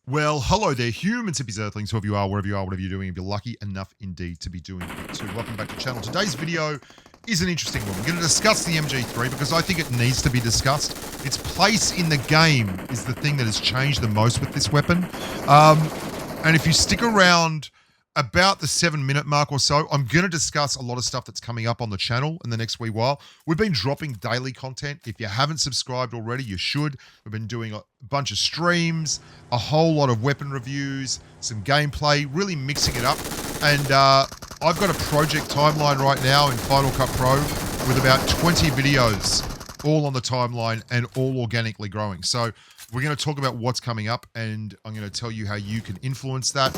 Well, hello there, humans, hippies, earthlings, whoever you are, whatever you're doing, if you're lucky enough indeed to be doing it too. Welcome back to the channel. Today's video is an interesting one. We're going to discuss the MG3 because I think it needs to be discussed. Its place in the game is the thing that has changed the most with this weapon. And if you stick around about the 7-minute mark or so, I'm going to discuss a lot of stuff that's coming up on the channel in the next wee while. We've been dropping daily content. If you haven't subscribed already, you should. We've been doing a bunch of streams, a whole lot of weapon reviews, some gameplay, really mixing it up. And I've got a project timeline right now in Final Cut Pro with about 20 videos all on the timeline and all organically growing. So we're going to talk about what's coming up, and I'm going to tell you how you can influence that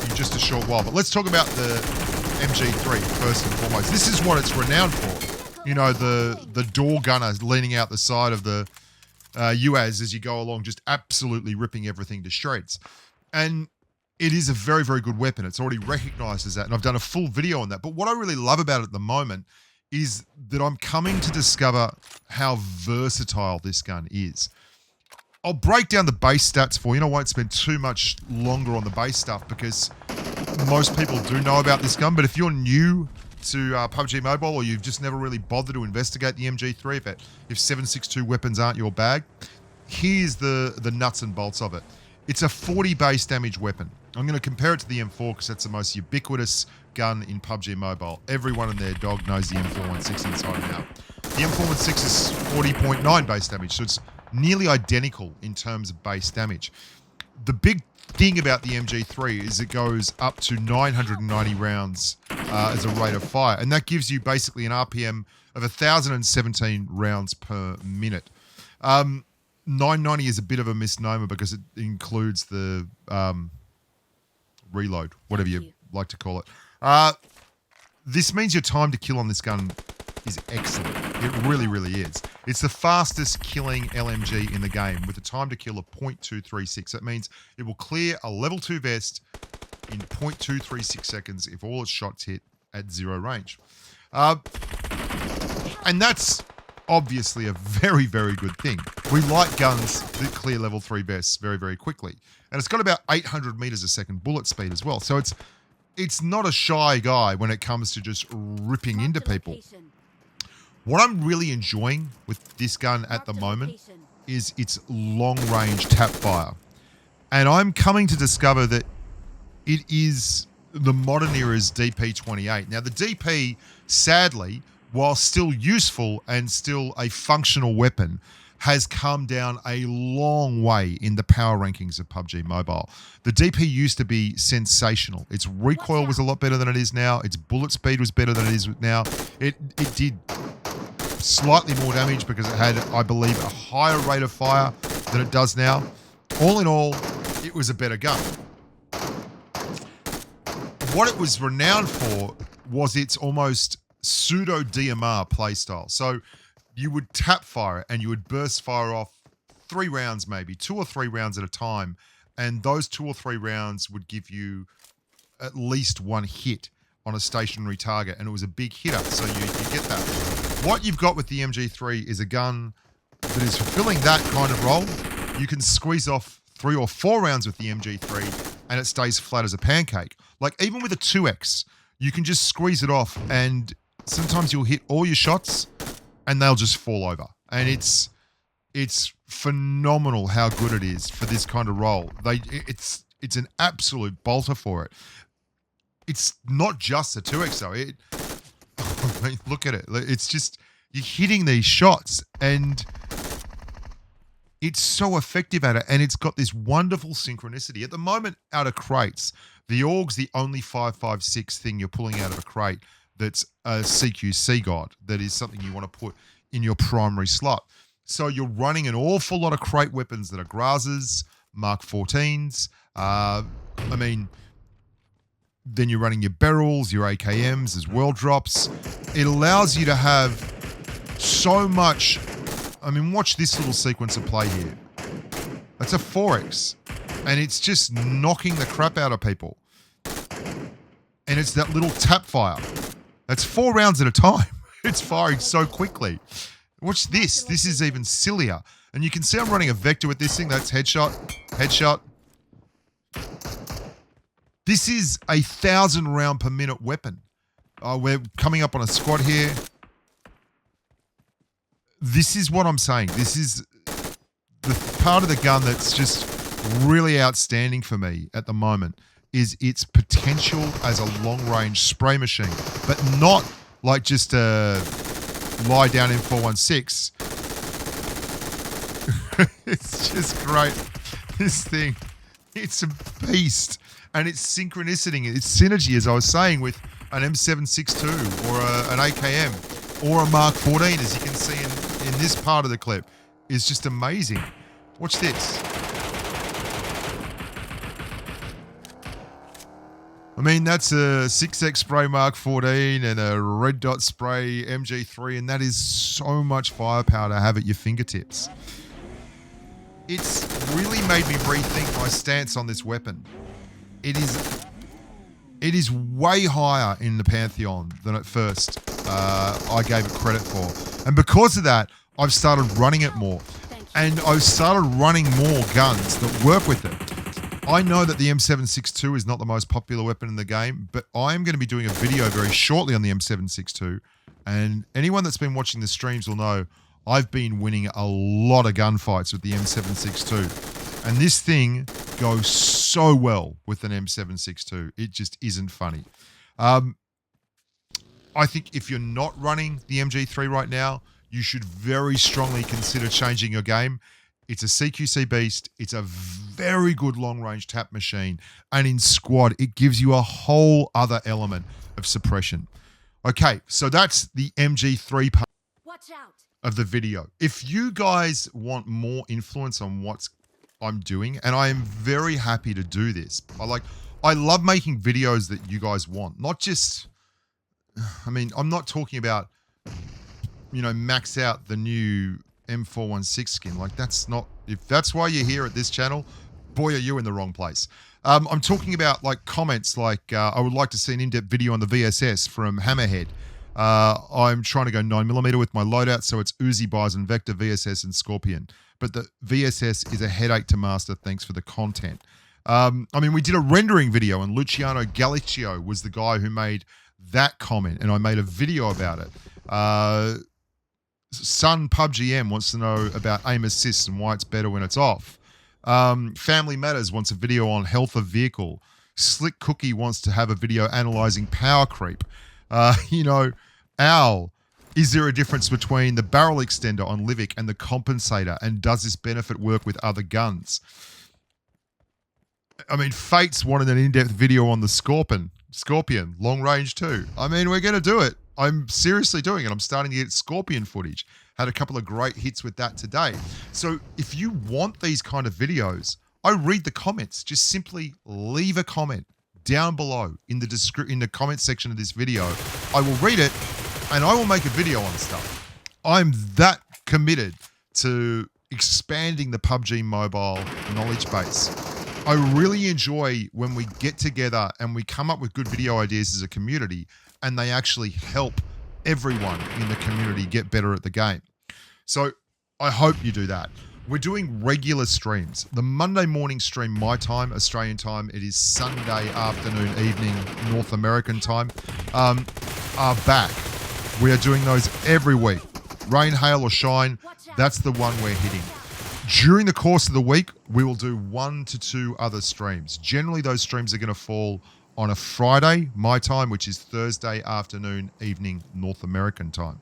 in just a short while. But let's talk about the MG3 first and foremost. This is what it's renowned for. You know, the door gunner leaning out the side of the UAZ as you go along, just absolutely ripping everything to shreds. And it is a very, very good weapon. It's already recognized as that, and I've done a full video on that. But what I really love about it at the moment is that I'm coming to discover how versatile this gun is. I'll break down the base stats for you. I won't spend too much longer on the base stuff because most people do know about this gun. But if you're new to PUBG Mobile, or you've just never really bothered to investigate the MG3, if 7.62 weapons aren't your bag, here's the nuts and bolts of it. It's a 40 base damage weapon. I'm going to compare it to the M4 because that's the most ubiquitous gun in PUBG Mobile. Everyone and their dog knows the M416 inside and out. The M416 is 40.9 base damage, so it's nearly identical in terms of base damage. The big thing about the MG3 is it goes up to 990 rounds as a rate of fire, and that gives you basically an RPM of 1,017 rounds per minute. 990 is a bit of a misnomer because it includes the reload, whatever you like to call it. This means your time to kill on this gun is excellent. It really, really is. It's the fastest killing LMG in the game with a time to kill of 0.236. That means it will clear a level 2 vest in 0.236 seconds if all its shots hit at 0 range. And that's obviously a very, very good thing. We like guns that clear level 3 vests very, very quickly. And it's got about 800 meters a second bullet speed as well. So it's not a shy guy when it comes to just ripping into people. What I'm really enjoying with this gun at the moment is its long-range tap fire. And I'm coming to discover that it is the modern era's DP28. Now, the DP, sadly, while still useful and still a functional weapon, has come down a long way in the power rankings of PUBG Mobile. The DP used to be sensational. Its recoil was a lot better than it is now. Its bullet speed was better than it is now. It did slightly more damage because it had, I believe, a higher rate of fire than it does now. All in all, it was a better gun. What it was renowned for was its almost pseudo DMR playstyle. So you would tap fire it and you would burst fire off 3 rounds, maybe 2 or 3 rounds at a time, and those 2 or 3 rounds would give you at least 1 hit on a stationary target, and it was a big hitter, so you get that. What you've got with the MG3 is a gun that is fulfilling that kind of role. You can squeeze off 3 or 4 rounds with the MG3 and it stays flat as a pancake. Like, even with a 2X, you can just squeeze it off and sometimes you'll hit all your shots and they'll just fall over. And it's phenomenal how good it is for this kind of role. It's an absolute bolter for it. It's not just a 2X though. I mean, look at it. It's just, you're hitting these shots and it's so effective at it, and it's got this wonderful synchronicity. At the moment, out of crates, the AUG's the only 5.56 thing you're pulling out of a crate that's a CQC god, that is something you want to put in your primary slot. So you're running an awful lot of crate weapons that are Grazes, Mark 14s. Then you're running your barrels, your AKMs as well drops. It allows you to have so much. I mean, watch this little sequence of play here. That's a 4X, and it's just knocking the crap out of people. And it's that little tap fire. That's 4 rounds at a time. It's firing so quickly. Watch this. This is even sillier. And you can see I'm running a vector with this thing. That's headshot, headshot, This is a 1,000 round per minute weapon. We're coming up on a squad here. This is what I'm saying. This is the part of the gun that's just really outstanding for me at the moment is its potential as a long-range spray machine, but not like just a lie down in 416. It's just great. This thing, it's a beast. And it's synchronicity, it's synergy, as I was saying, with an M762 or an AKM or a Mark 14, as you can see in this part of the clip, is just amazing. Watch this. I mean, that's a 6X spray Mark 14 and a red dot spray MG3, and that is so much firepower to have at your fingertips. It's really made me rethink my stance on this weapon. It is way higher in the Pantheon than at first I gave it credit for. And because of that, I've started running it more. And I've started running more guns that work with it. I know that the M762 is not the most popular weapon in the game, but I am going to be doing a video very shortly on the M762. And anyone that's been watching the streams will know I've been winning a lot of gunfights with the M762. And this thing goes so well with an M762. It just isn't funny. I think if you're not running the MG3 right now, you should very strongly consider changing your game. It's a CQC beast. It's a very good long-range tap machine. And in squad, it gives you a whole other element of suppression. Okay, so that's the MG3 part of the video. If you guys want more influence on what I'm doing, and I am very happy to do this. I love making videos that you guys want. Not just, I mean, I'm not talking about, you know, max out the new M416 skin. Like, that's not, if that's why you're here at this channel, boy, are you in the wrong place. I'm talking about like comments like, I would like to see an in-depth video on the VSS from Hammerhead. I'm trying to go 9mm with my loadout, so it's Uzi, Bison, Vector, VSS, and Scorpion. But the VSS is a headache to master. Thanks for the content. I mean, we did a rendering video, and Luciano Galiccio was the guy who made that comment, and I made a video about it. Son PUBGM wants to know about aim assist and why it's better when it's off. Family Matters wants a video on health of vehicle. Slick Cookie wants to have a video analyzing power creep. You know, Owl, is there a difference between the barrel extender on Livic and the compensator, and does this benefit work with other guns? I mean, Fates wanted an in-depth video on the Scorpion, long range too. I mean, we're going to do it. I'm seriously doing it. I'm starting to get Scorpion footage. Had a couple of great hits with that today. So if you want these kind of videos, I read the comments. Just simply leave a comment down below in the comment section of this video. I will read it and I will make a video on stuff. I'm that committed to expanding the PUBG mobile knowledge base. I really enjoy when we get together and we come up with good video ideas as a community, and they actually help everyone in the community get better at the game. So I hope you do that. We're doing regular streams. The Monday morning stream, my time, Australian time, it is Sunday afternoon, evening, North American time, are back. We are doing those every week. Rain, hail, or shine, that's the one we're hitting. During the course of the week, we will do 1 to 2 other streams. Generally, those streams are going to fall on a Friday, my time, which is Thursday afternoon, evening, North American time.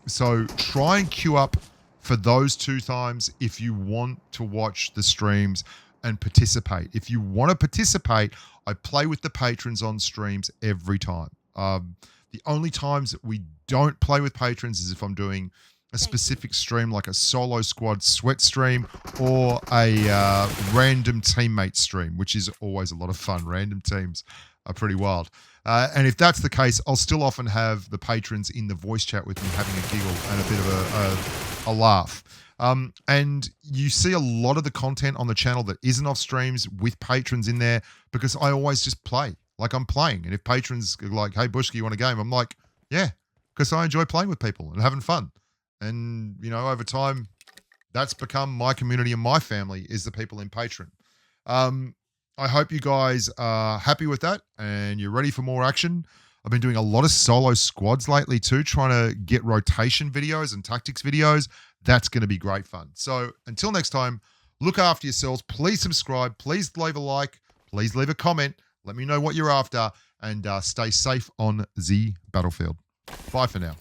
So try and queue up for those 2 times if you want to watch the streams and participate. If you want to participate, I play with the patrons on streams every time. The only times that we don't play with patrons is if I'm doing a specific stream, like a solo squad sweat stream or a random teammate stream, which is always a lot of fun. Random teams are pretty wild. And if that's the case, I'll still often have the patrons in the voice chat with me having a giggle and a bit of a laugh. And you see a lot of the content on the channel that isn't off streams with patrons in there because I always just play. Like, I'm playing. And if patrons are like, hey, Bushki, you want a game? I'm like, yeah, because I enjoy playing with people and having fun. And, you know, over time, that's become my community and my family is the people in Patreon. I hope you guys are happy with that and you're ready for more action. I've been doing a lot of solo squads lately too, trying to get rotation videos and tactics videos. That's going to be great fun. So until next time, look after yourselves. Please subscribe. Please leave a like. Please leave a comment. Let me know what you're after and stay safe on the battlefield. Bye for now.